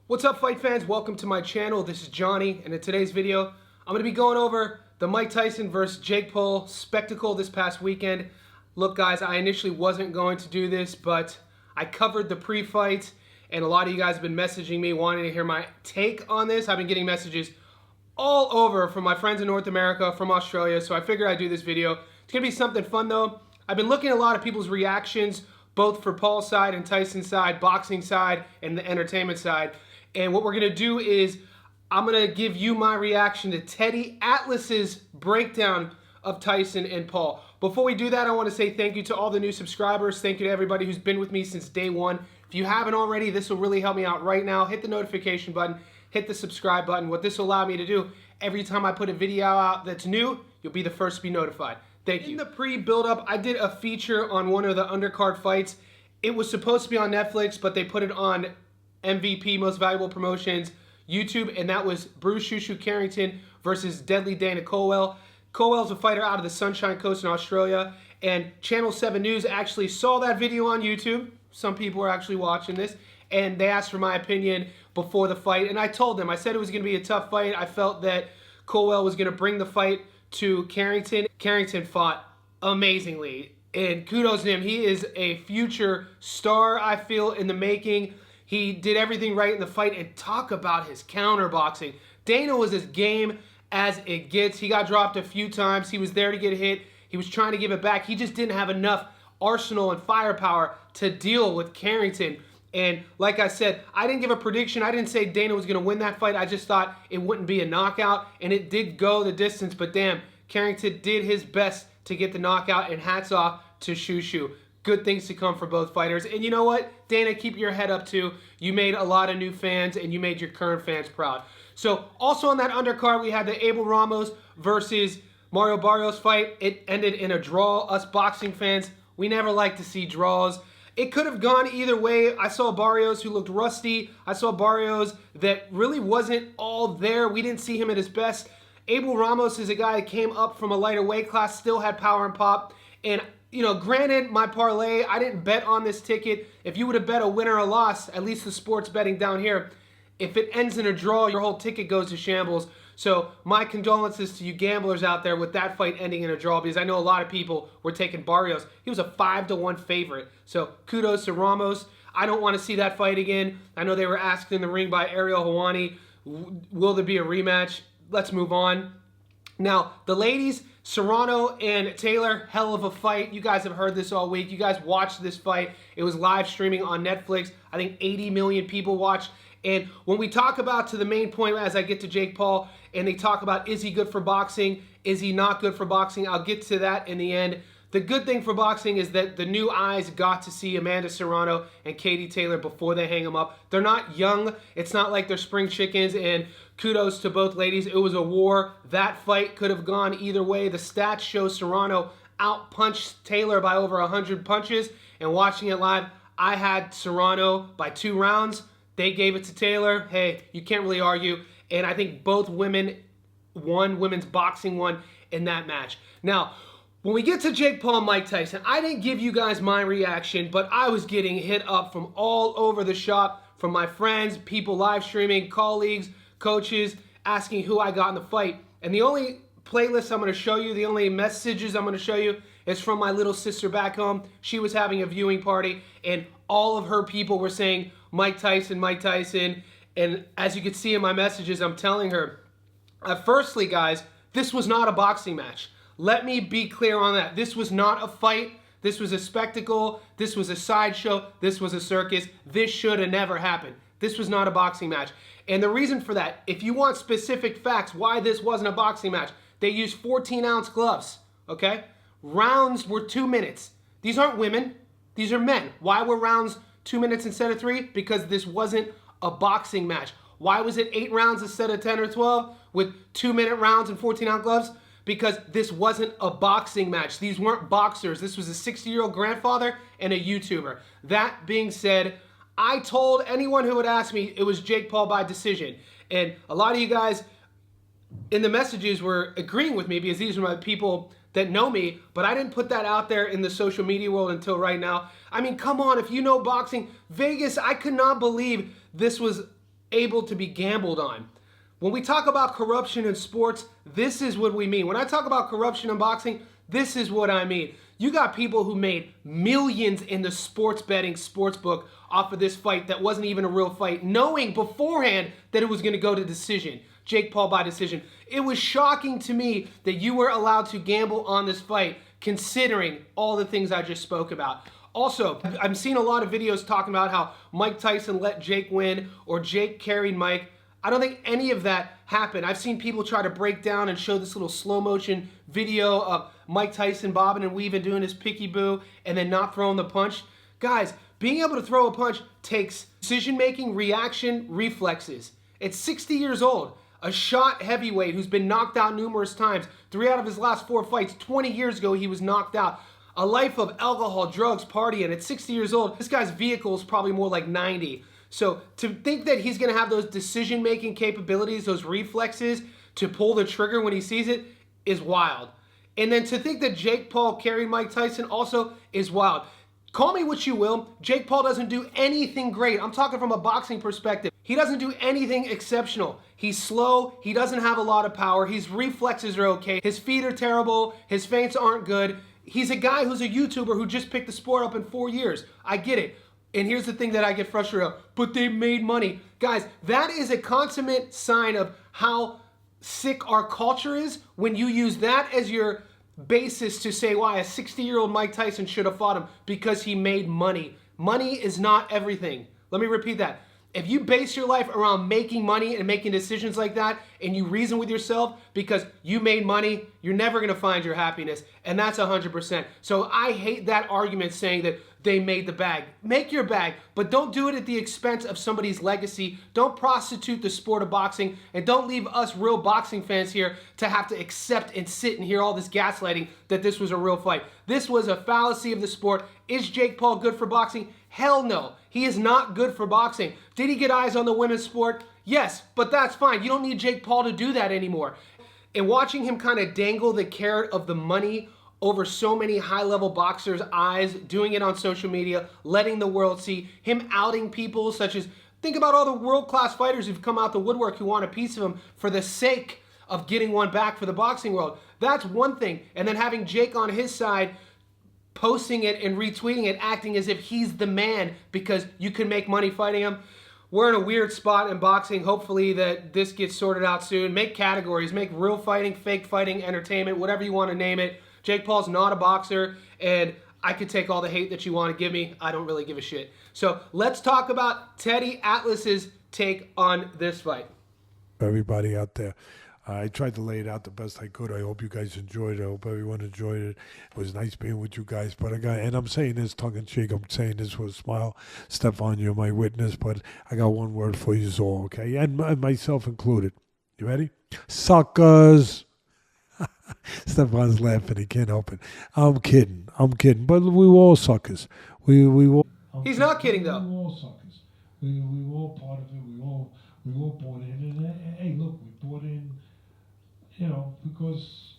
What's up, fight fans? Welcome to my channel. This is Johnny, and in today's video, I'm going to be going over the Mike Tyson versus Jake Paul spectacle this past weekend. Look, guys, I initially wasn't going to do this, but I covered the pre-fight, and a lot of you guys have been messaging me wanting to hear my take on this. I've been getting messages all over from my friends in North America, from Australia, so I figured I'd do this video. It's going to be something fun, though. I've been looking at a lot of people's reactions, both for Paul's side and Tyson's side, boxing side, and the entertainment side. And what we're going to do is I'm going to give you my reaction to Teddy Atlas's breakdown of Tyson and Paul. Before we do that, I want to say thank you to all the new subscribers. Thank you to everybody who's been with me since day one. If you haven't already, this will really help me out right now. Hit the notification button. Hit the subscribe button. What this will allow me to do, every time I put a video out that's new, you'll be the first to be notified. Thank you. In the pre-build-up, I did a feature on one of the undercard fights. It was supposed to be on Netflix, but they put it on MVP, Most Valuable Promotions, YouTube, and that was Bruce Shoo Shoo Carrington versus Deadly Dana Colwell. Colwell's a fighter out of the Sunshine Coast in Australia, and Channel 7 News actually saw that video on YouTube. Some people are actually watching this, and they asked for my opinion before the fight, and I told them, I said it was going to be a tough fight. I felt that Colwell was going to bring the fight to Carrington. Carrington fought amazingly, and kudos to him. He is a future star, I feel, in the making. He did everything right in the fight, and talk about his counterboxing. Dana was as game as it gets. He got dropped a few times. He was there to get hit. He was trying to give it back. He just didn't have enough arsenal and firepower to deal with Carrington. And like I said, I didn't give a prediction. I didn't say Dana was going to win that fight. I just thought it wouldn't be a knockout, and it did go the distance. But damn, Carrington did his best to get the knockout, and hats off to Shoo Shoo. Good things to come for both fighters. And you know what? Dana, keep your head up too. You made a lot of new fans, and you made your current fans proud. So also on that undercard, we had the Abel Ramos versus Mario Barrios fight. It ended in a draw. Us boxing fans, we never like to see draws. It could have gone either way. I saw Barrios who looked rusty. I saw Barrios that really wasn't all there. We didn't see him at his best. Abel Ramos is a guy that came up from a lighter weight class, still had power and pop. And you know, granted, my parlay, I didn't bet on this ticket. If you would have bet a win or a loss, at least the sports betting down here, if it ends in a draw, your whole ticket goes to shambles. So my condolences to you gamblers out there with that fight ending in a draw, because I know a lot of people were taking Barrios. He was a 5-1 favorite. So kudos to Ramos. I don't want to see that fight again. I know they were asked in the ring by Ariel Helwani, will there be a rematch? Let's move on. Now, the ladies, Serrano and Taylor, hell of a fight. You guys have heard this all week. You guys watched this fight. It was live streaming on Netflix. I think 80 million people watched. And when we talk about, to the main point as I get to Jake Paul, and they talk about, is he good for boxing? Is he not good for boxing? I'll get to that in the end. The good thing for boxing is that the new eyes got to see Amanda Serrano and Katie Taylor before they hang them up. They're not young. It's not like they're spring chickens, and kudos to both ladies. It was a war. That fight could have gone either way. The stats show Serrano outpunched Taylor by over 100 punches, and watching it live, I had Serrano by 2 rounds. They gave it to Taylor. Hey, you can't really argue. And I think both women won, women's boxing won in that match. Now, when we get to Jake Paul and Mike Tyson, I didn't give you guys my reaction, but I was getting hit up from all over the shop, from my friends, people live streaming, colleagues, coaches, asking who I got in the fight. And the only playlist I'm going to show you, the only messages I'm going to show you, is from my little sister back home. She was having a viewing party, and all of her people were saying, Mike Tyson, Mike Tyson. And as you can see in my messages, I'm telling her, firstly, guys, this was not a boxing match. Let me be clear on that. This was not a fight. This was a spectacle. This was a sideshow. This was a circus. This should have never happened. This was not a boxing match. And the reason for that, if you want specific facts why this wasn't a boxing match, they used 14-ounce gloves, okay? Rounds were 2 minutes. These aren't women. These are men. Why were rounds 2 minutes instead of 3? Because this wasn't a boxing match. Why was it 8 rounds instead of 10 or 12 with 2-minute rounds and 14-ounce gloves? Because this wasn't a boxing match. These weren't boxers. This was a 60-year-old grandfather and a YouTuber. That being said, I told anyone who would ask me it was Jake Paul by decision. And a lot of you guys in the messages were agreeing with me, because these are my people that know me, but I didn't put that out there in the social media world until right now. I mean, come on, if you know boxing, Vegas, I could not believe this was able to be gambled on. When we talk about corruption in sports, this is what we mean. When I talk about corruption in boxing, this is what I mean. You got people who made millions in the sports betting sports book off of this fight that wasn't even a real fight, knowing beforehand that it was going to go to decision. Jake Paul by decision. It was shocking to me that you were allowed to gamble on this fight, considering all the things I just spoke about. Also, I've seen a lot of videos talking about how Mike Tyson let Jake win or Jake carried Mike. I don't think any of that happened. I've seen people try to break down and show this little slow motion video of Mike Tyson bobbing and weaving, doing his picky boo, and then not throwing the punch. Guys, being able to throw a punch takes decision-making, reaction, reflexes. At 60 years old, a shot heavyweight who's been knocked out numerous times. 3 out of his last 4 fights, 20 years ago, he was knocked out. A life of alcohol, drugs, partying. At 60 years old, this guy's vehicle is probably more like 90. So to think that he's going to have those decision-making capabilities, those reflexes to pull the trigger when he sees it is wild. And then to think that Jake Paul carried Mike Tyson also is wild. Call me what you will, Jake Paul doesn't do anything great. I'm talking from a boxing perspective. He doesn't do anything exceptional. He's slow, he doesn't have a lot of power, his reflexes are okay, his feet are terrible, his feints aren't good. He's a guy who's a YouTuber who just picked the sport up in 4 years. I get it. And here's the thing that I get frustrated of, but they made money. Guys, that is a consummate sign of how sick our culture is when you use that as your basis to say why a 60-year-old Mike Tyson should have fought him because he made money. Money is not everything. Let me repeat that. If you base your life around making money and making decisions like that, and you reason with yourself because you made money, you're never going to find your happiness. And that's 100%. So I hate that argument saying that they made the bag. Make your bag, but don't do it at the expense of somebody's legacy. Don't prostitute the sport of boxing, and don't leave us real boxing fans here to have to accept and sit and hear all this gaslighting that this was a real fight. This was a fallacy of the sport. Is Jake Paul good for boxing? Hell no. He is not good for boxing. Did he get eyes on the women's sport? Yes, but that's fine. You don't need Jake Paul to do that anymore. And watching him kind of dangle the carrot of the money over so many high-level boxers' eyes, doing it on social media, letting the world see, him outing people such as, think about all the world-class fighters who've come out the woodwork who want a piece of him for the sake of getting one back for the boxing world. That's one thing. And then having Jake on his side, posting it and retweeting it, acting as if he's the man because you can make money fighting him. We're in a weird spot in boxing. Hopefully that this gets sorted out soon. Make categories. Make real fighting, fake fighting, entertainment, whatever you want to name it. Jake Paul's not a boxer, and I could take all the hate that you want to give me. I don't really give a shit. So let's talk about Teddy Atlas's take on this fight. Everybody out there. I tried to lay it out the best I could. I hope you guys enjoyed it. I hope everyone enjoyed it. It was nice being with you guys. But and I'm saying this tongue-in-cheek. I'm saying this with a smile. Stefan, you're my witness. But I got one word for you all, okay? And myself included. You ready? Suckers. Stefan's laughing. He can't help it. I'm kidding. But we were all suckers. We all. He's not kidding, though. We were all suckers. We were all part of it. We all bought in. And hey, look, we bought in, because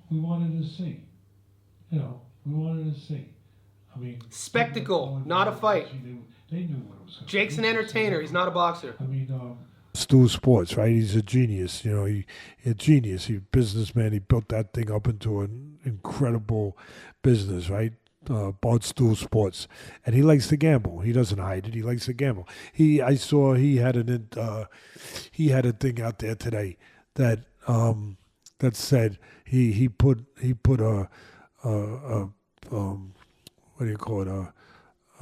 we wanted to see. We wanted to see. I mean, spectacle, not a fight. They knew what it was. Jake's an entertainer. He's not a boxer. I mean, Stu Sports, right? He's a genius. He's a genius. He's a businessman. He built that thing up into an incredible business, right? Bought Stu Sports, and he likes to gamble. He doesn't hide it. He likes to gamble. I saw he had a thing out there today that said he put a what do you call it,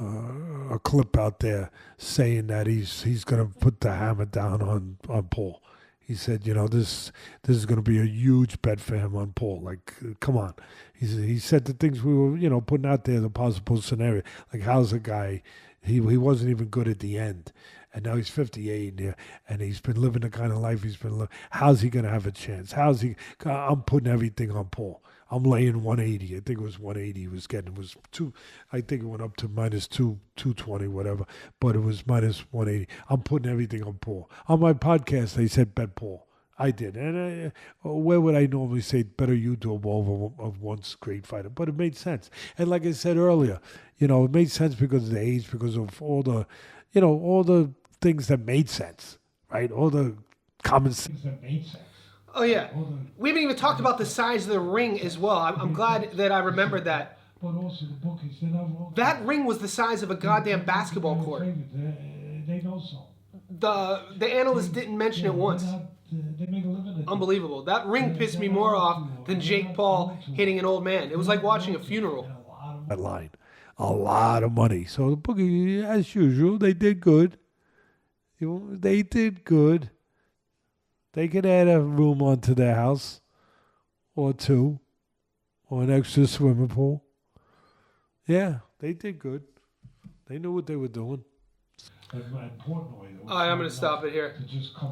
a clip out there saying that he's gonna put the hammer down on Paul. He said, this is going to be a huge bet for him on Paul. Like, come on. He said the things we were, putting out there, the possible scenario. Like, how's a guy, he wasn't even good at the end. And now he's 58 and he's been living the kind of life he's been living. How's he going to have a chance? I'm putting everything on Paul. I'm laying 180. I think it was 180 he was getting. It was I think it went up to minus 220, whatever. But it was minus 180. I'm putting everything on Paul. On my podcast, they said bet Paul. I did. And where would I normally say better you do of once great fighter? But it made sense. And like I said earlier, it made sense because of the age, because of all the things that made sense, right? All the common sense that made sense. Oh, yeah. We haven't even talked about the size of the ring as well. I'm glad that I remembered that. But also the bookies, that ring was the size of a goddamn basketball court. They know so. The analyst didn't mention it once. They make a living. Unbelievable. That ring pissed me more off than Jake Paul hitting an old man. It was like watching a funeral. That line, a lot of money. So the bookie, as usual, they did good. They did good. They could add a room onto their house, or two, or an extra swimming pool. Yeah, they did good. They knew what they were doing. All right, I'm going to stop it here.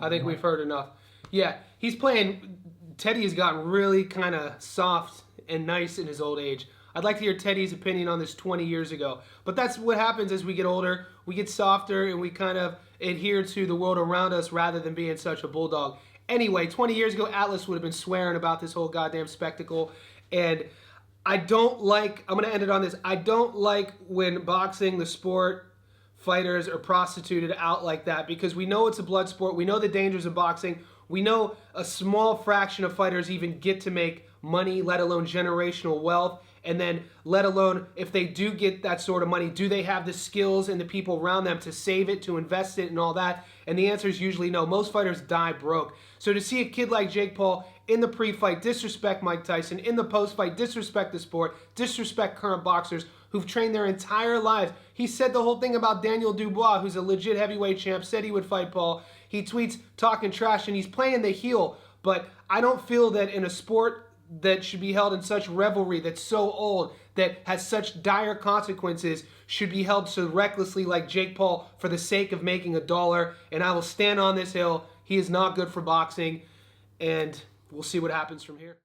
I think we've heard enough. Yeah, he's playing. Teddy has gotten really kind of soft and nice in his old age. I'd like to hear Teddy's opinion on this 20 years ago. But that's what happens as we get older. We get softer and we kind of adhere to the world around us rather than being such a bulldog. Anyway, 20 years ago, Atlas would have been swearing about this whole goddamn spectacle. And I don't like, I'm going to end it on this, I don't like when boxing, the sport, fighters are prostituted out like that, because we know it's a blood sport. We know the dangers of boxing. We know a small fraction of fighters even get to make money, let alone generational wealth. And then let alone if they do get that sort of money, do they have the skills and the people around them to save it, to invest it and all that? And the answer is usually no. Most fighters die broke. So to see a kid like Jake Paul in the pre-fight disrespect Mike Tyson, in the post-fight disrespect the sport, disrespect current boxers who've trained their entire lives. He said the whole thing about Daniel Dubois, who's a legit heavyweight champ, said he would fight Paul. He tweets talking trash and he's playing the heel. But I don't feel that in a sport that should be held in such revelry, that's so old, that has such dire consequences, should be held so recklessly like Jake Paul for the sake of making $1. And I will stand on this hill. He is not good for boxing, and we'll see what happens from here.